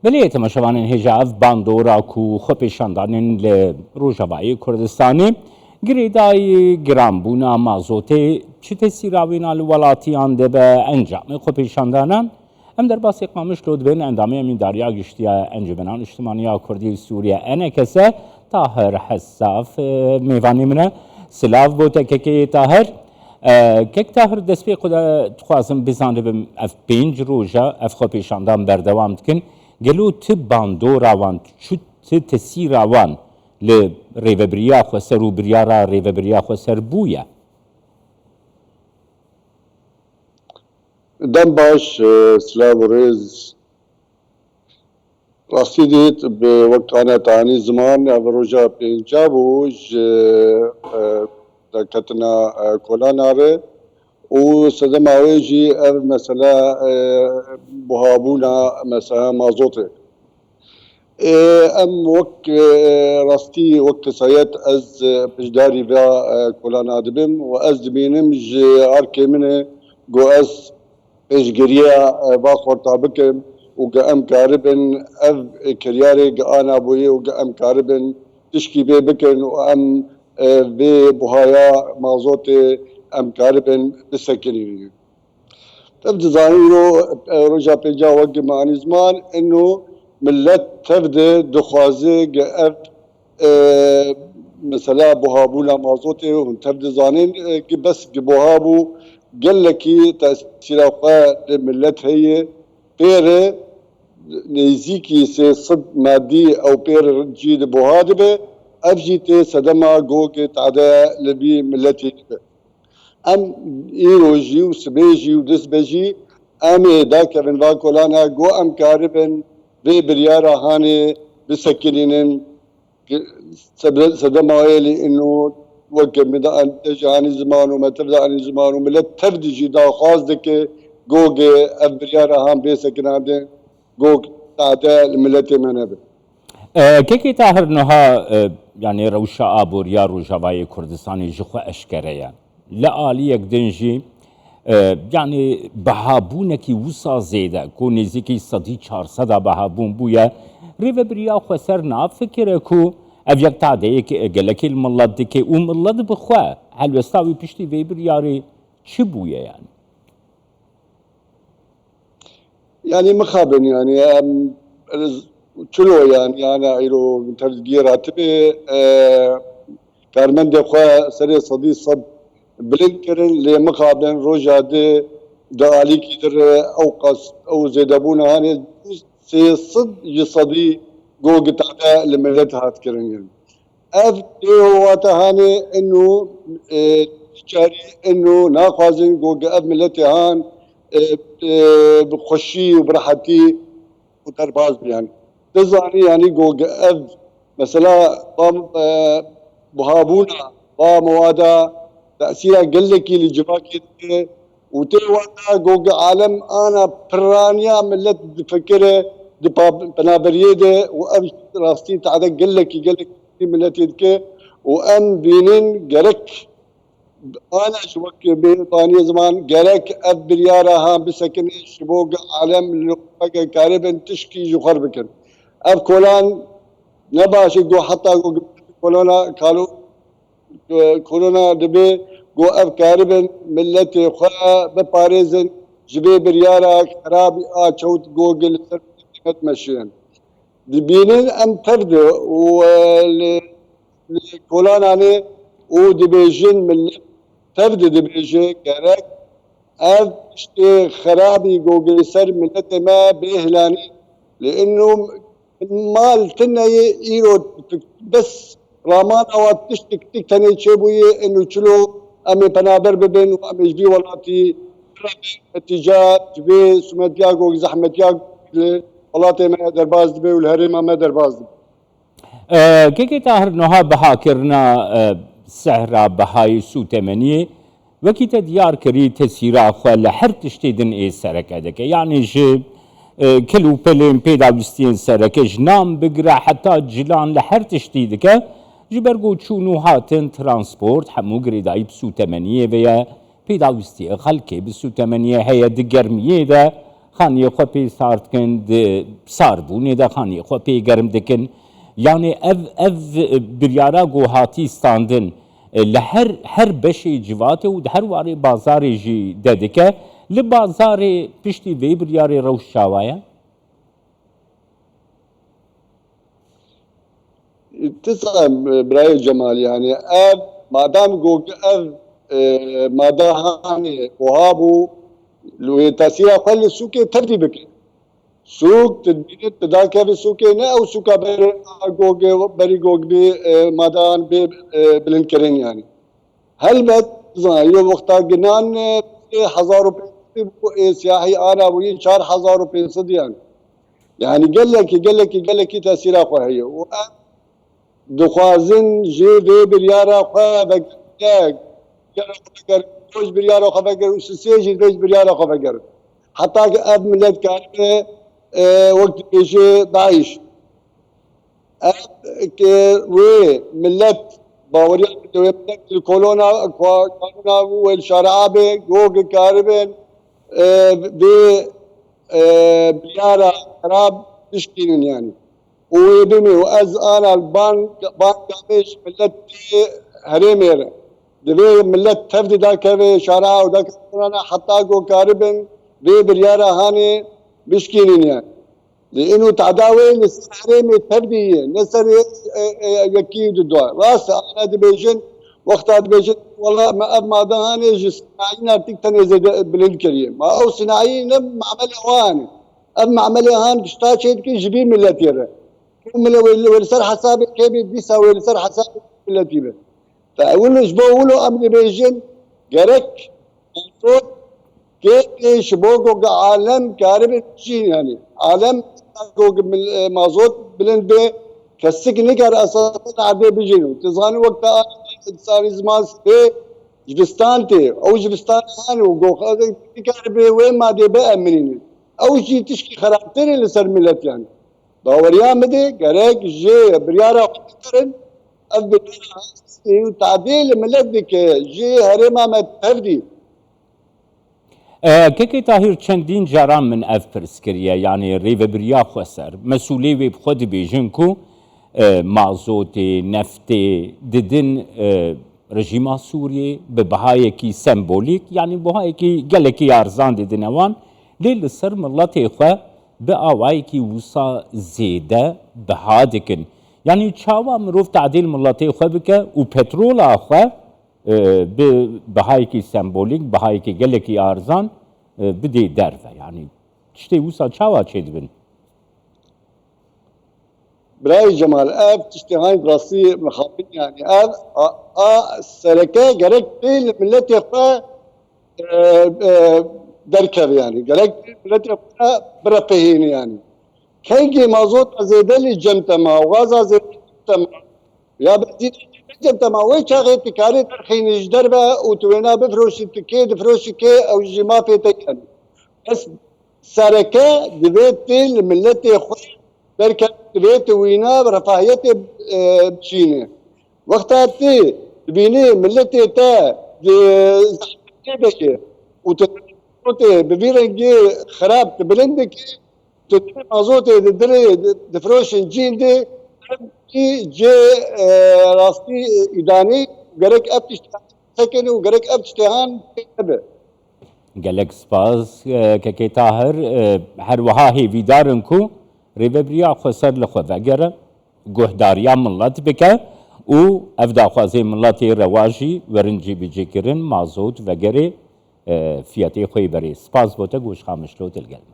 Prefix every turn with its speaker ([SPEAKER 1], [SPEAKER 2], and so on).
[SPEAKER 1] بله تماشاوان هجاف باندورا کو خپیشاندان لروجاوای کردستانی گریدای گرانبونا مازوته چه تسیراوین الولاتیان ده به انجام خپیشاندانان ام در باس اقامش لود بین اندامه امین داریا گشتیا انجمنان اجتماعی کردی سوریه انکسه طاهر حساف میوانی منه سلاف بوده که طاهر که طاهر دست به خود تخوازم بزنه به اف پنج روزه اف خپیشاندان بردوام کن گلو ت باندورا وان چو ت تسیرا وان ل ریوبریا خو سرو بریارا ریوبریا خو سر بویا
[SPEAKER 2] دم باش سلام ورز راستی دیت به وقت آن تانی زمان روزا پنجا بوج دکتنا کلاناره و صدم آویجی مثلا بهابونا مثلا مازوته ام وقت راستی وقت سایت از بجداری و کلان آدبم و از دبینم ارکی منه گو از اشگریا با خورتابکم و ام کاربن اف کریاره انا بوی و ام کاربن تشکی بی بکن و ام به بهایا مازوت ام کاربن بسکنی تبدو ظاهرو رجع بيجا وقت معني زمان انه ملت تبدا دخوازي اف مثلا بوهابونا مازوتي وتبدا زانين بس بوهابو قال لك تاثير ملت هي بير نيزيكي سي صد مادي او بير جيد بوهادبه افجيتي صدما جوكي تعدا لبي ملتي ام ایروژی و سبیجی و دسبجی ام دا کردن و کلانا گو ام کاربن به بریارا هانه بسکنینن سدمایلی انو وقت مدا انتجانی زمان و متبدا عن زمان و ملت تردجی دا خواست که گوگ ام بریارا هان بسکناده گوگ تعدا الملت منابه
[SPEAKER 1] که طاهر نها يعني روشا آبور یا روجاوای کردستانی جخو اشکره يعني لآلیک دنجی یعنی بهابونکی وسا زیده کو نزدیکی صدی 400 بهابون بویا ریو بریا خو سر ناف فکر کو اف یک تعدیه که گلکی الملت دکی و ملت بخوا هل وستاوی پشتی وی بریاری چی بویا
[SPEAKER 2] يعني مخابن يعني شلو يعني انا ايرو ترجي راتبه كارمن دخوا سري صدي صد بلنكرن لمقابل روجاده دالي كيدر اوقس او زيدابونا هاني سي صد يصدي جوج تعدا لملت هات كرن يعني اف هو تهاني انه تجاري انه ناخذين جوج اف ملتي هان بخشي وبراحتي وترباز يعني تزاني يعني جوج اف مثلا بهابونا بموادا تأثيرها قال لك اللي جباكي وتوانا جوج عالم انا برانيا ملت بفكره بنابريده وام راستي تعال قال لك ملت يدك وام بينين قالك انا شوك بيطاني زمان قالك ابريارا ها بسكن شبوق عالم اللي كاربن تشكي جخر بكن اب كولان نباش جو حتى كورونا قالوا كورونا دبي جو افكاربن ملتي خا بباريزن جبي بريارا خراب اتشوت جوجل سرت مشين دبينين ام تبدو و كورونا ني ودبيجن ملت تبدو دبيجي كارك اف خرابي جوجل سر ملت ما بإهلاني لانه مال تنا يرو بس رامان او تشتك تاني تشبوي انه تشلو امي بنابر ببن وامي جبي ولاتي اتجاه جبي سمتياغو زحمتياغو ولاتي ما درباز دبي والهرم ما درباز
[SPEAKER 1] كيكي طاهر نها بها كرنا سهرة بهاي سو تمنية وكيت ديار كري تسيرا خو لحر تشتيدن اي سرك هذاك يعني جي كلو بلين بيدا بستين سرك جنام بقرا حتى جلان لحر تشتيدك جبرگو چونو هاتن ترانسپورت همو گریدایی بسو تمنیه ویا پیداوستی خلکی بسو تمنیه هیا دگرمیه ده خانی خو پی سارد کن سار بونه دا خانی خو پی گرم دکن yani ev biryara gohati standin li her beşê civatê û her warê bazarê jî dedike li bazarê piştî vê biryarê rewş çawa ye?
[SPEAKER 2] تسأل براي جمال يعني اب ما دام جوج اب ما دهاني وهابو لو تأثير خلي السوق تبدي بك سوق تدبير تداك في سوق نا او سوق جوج بري جوج بي ما دان بي بلنكرين يعني هل بت يوم وقت جنان 1000 روبيه سياحي انا وين 4000 روبيه صديان يعني قال لك تأثير هي دخوازن جي في بريارا خا بقى دوش بريارا خا بقى وسيجي دوش بريارا خا بقى حتى اب ملت كان وقت بيجي داعش اب وي ملت باوريا الكولونا والشارعه جوج كاربن بريارا خراب تشكيلن يعني ويدمي واز انا البنك قامش ملت هريمير دبي ملت تفدي ذاك شارع وذاك انا حتى جو كاربن بي بريارا هاني بشكينين يعني لانه تعداوي نسر هريمي تفدي نسر يكيد الدواء راس انا دبيجن وقت دبيجن والله ما دهاني صناعيين تكتني زي بلند كريم ما او صناعيين معمل هوان اما عملي هان اشتاكيت كي جبين ملت يره ولسر حسابك كيف بيسا ولسر حسابك بالتيبه فاقول له شبوه امن بيجن جرك صوت كيف شبوكو عالم كارب شيء يعني عالم مازوت بلند بي كسك نكر اساسا عبي بيجينو تزاني وقت انسان زمان جبستان تي او جبستان هانو جو كارب وين ما دي بقى منين او شيء تشكي خرابتري لسر ملت يعني باوريان مدي قريك جي بريارا قطرن أف تعديل ملدك جي هرما ما تفدي
[SPEAKER 1] كيكي طاهر چندین جاران من اف پرسکریه يعني ریو بریا خسر مسئولی وی خود بیجن کو مازوت نفت ددن رژیما سوریه به بهای کی سمبولیک يعني بهای کی گلکی ارزان ددن اوان لیل سر ملت خو به آوایی کی وسا زیده بها دکن يعني چاوا مروف تعدیل ملت خو بکه و پترول خو به بهای کی سمبولیک بهای کی گلکی ارزان بدي درفه يعني تشتي وسا چاوا چه دبن
[SPEAKER 2] براي جمال اب تشتي هاي دراسي مخابين يعني اب سلكه جرك ملت خو دركب يعني قالك ملت خو برفهين يعني كيجي مازوت زيدلي جمتما وغازا زيدتما يا بدي جمتما ويش هاي تكاري ترخين جدربه وتوينا بفروش تكي دفروش كي او جما في تكن بس سركه دبيت الملت خو دركب دبيت وينا برفاهيتي بشينه وقتها تي بيني ملتي تا زحمتي وتتي بفيرنجي خراب تبلندك تدري مازوتي تدري دفروش جين دي جي راستي إداني قريك أبتش سكني وقريك أبتش تهان
[SPEAKER 1] گلک سپاس که طاهر هر وها هی ویدارن کو ریبریا خسر لخو وگره گهداریا ملت بکه و افدا خوازی ملت رواجی ورنجی بجکرن مازوت وگره فیاتی خوی بری سپاس بوده گوش خامشلو تلگل